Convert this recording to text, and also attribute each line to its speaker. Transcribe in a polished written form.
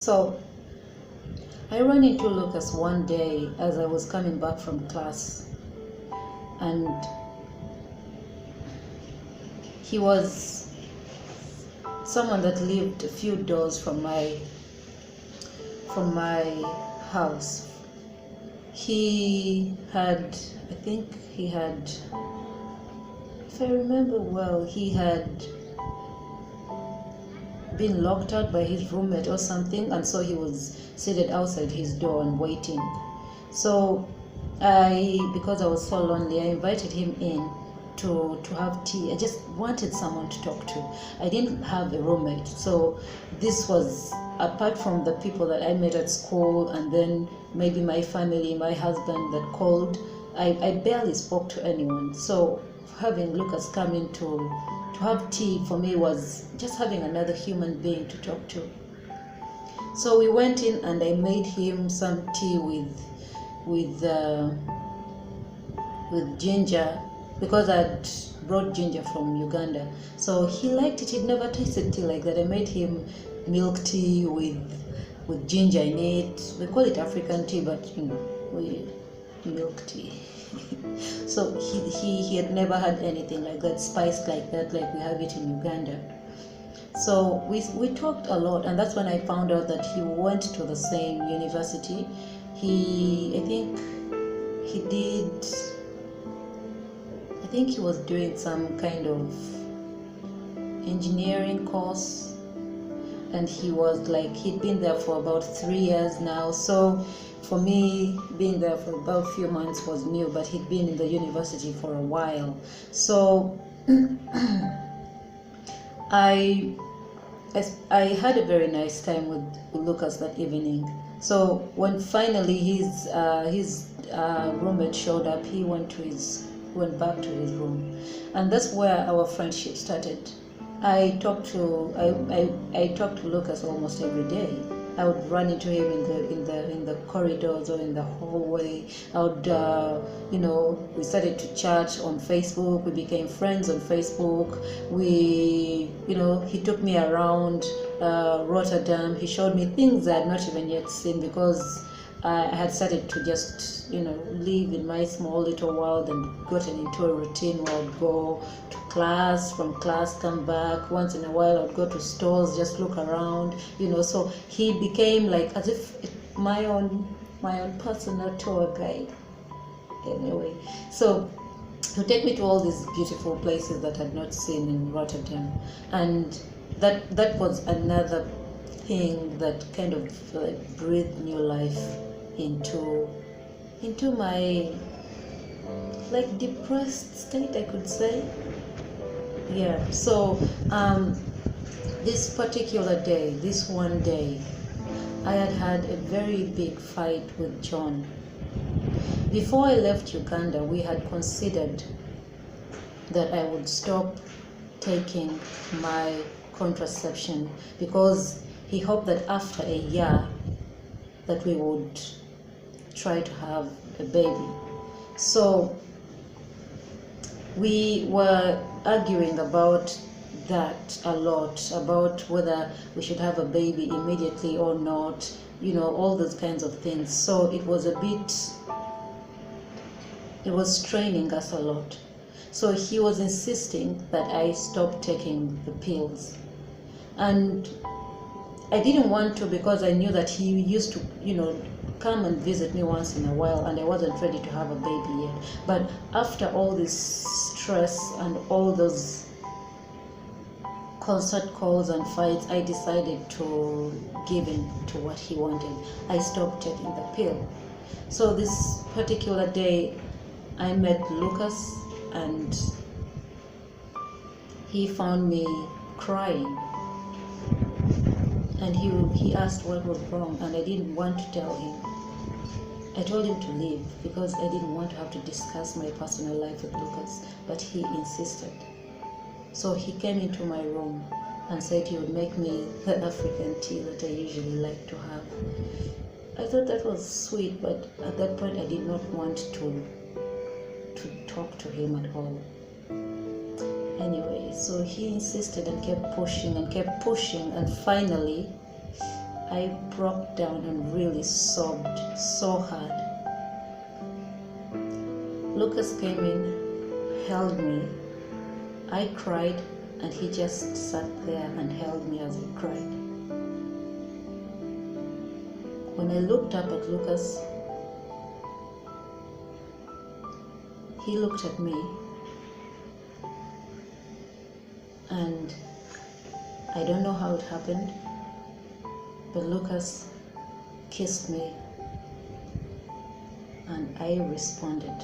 Speaker 1: So I ran into Lucas one day as I was coming back from class, and he was someone that lived a few doors from my house. He had, I think he had, if I remember well, he had been locked out by his roommate or something, and so he was seated outside his door and waiting. So because I was so lonely, I invited him in to have tea. I just wanted someone to talk to. I didn't have a roommate, so this was apart from the people that I met at school and then maybe my family, my husband that called. I barely spoke to anyone. So having Lucas come in to have tea for me was just having another human being to talk to. So we went in and I made him some tea with ginger, because I'd brought ginger from Uganda. So he liked it. He'd never tasted tea like that. I made him milk tea with ginger in it. We call it African tea, but we milk tea. So he had never had anything like that, spiced like that, like we have it in Uganda. So we talked a lot, and that's when I found out that he went to the same university. I think he was doing some kind of engineering course, and he'd been there for about 3 years now. So for me, being there for about a few months was new, but he'd been in the university for a while. So I had a very nice time with Lucas that evening. So when finally his roommate showed up, he went back to his room, and that's where our friendship started. I talked to Lucas almost every day. I would run into him in the corridors or in the hallway. I would, we started to chat on Facebook. We became friends on Facebook. He took me around Rotterdam. He showed me things I had not even yet seen, because I had started to just, live in my small little world and gotten into a routine where I'd go to class, from class come back. Once in a while I'd go to stores, just look around, so he became like as if my own personal tour guide. Anyway, so he would take me to all these beautiful places that I had not seen in Rotterdam, and that was another thing that kind of breathed new life into my depressed state, I could say. Yeah. So this particular day, this one day, I had a very big fight with John. Before I left Uganda, we had considered that I would stop taking my contraception, because he hoped that after a year that we would try to have a baby. So we were arguing about that a lot, about whether we should have a baby immediately or not, all those kinds of things. So it was straining us a lot. So he was insisting that I stop taking the pills, and I didn't want to, because I knew that he used to, come and visit me once in a while, and I wasn't ready to have a baby yet. But after all this stress and all those constant calls and fights, I decided to give in to what he wanted. I stopped taking the pill. So this particular day, I met Lucas, and he found me crying. And he asked what was wrong, and I didn't want to tell him. I told him to leave because I didn't want to have to discuss my personal life with Lucas, but he insisted. So he came into my room and said he would make me the African tea that I usually like to have. I thought that was sweet, but at that point I did not want to talk to him at all. Anyway, so he insisted and kept pushing, and finally I broke down and really sobbed so hard. Lucas came in, held me. I cried, and he just sat there and held me as I cried. When I looked up at Lucas, he looked at me, and I don't know how it happened, but Lucas kissed me, and I responded.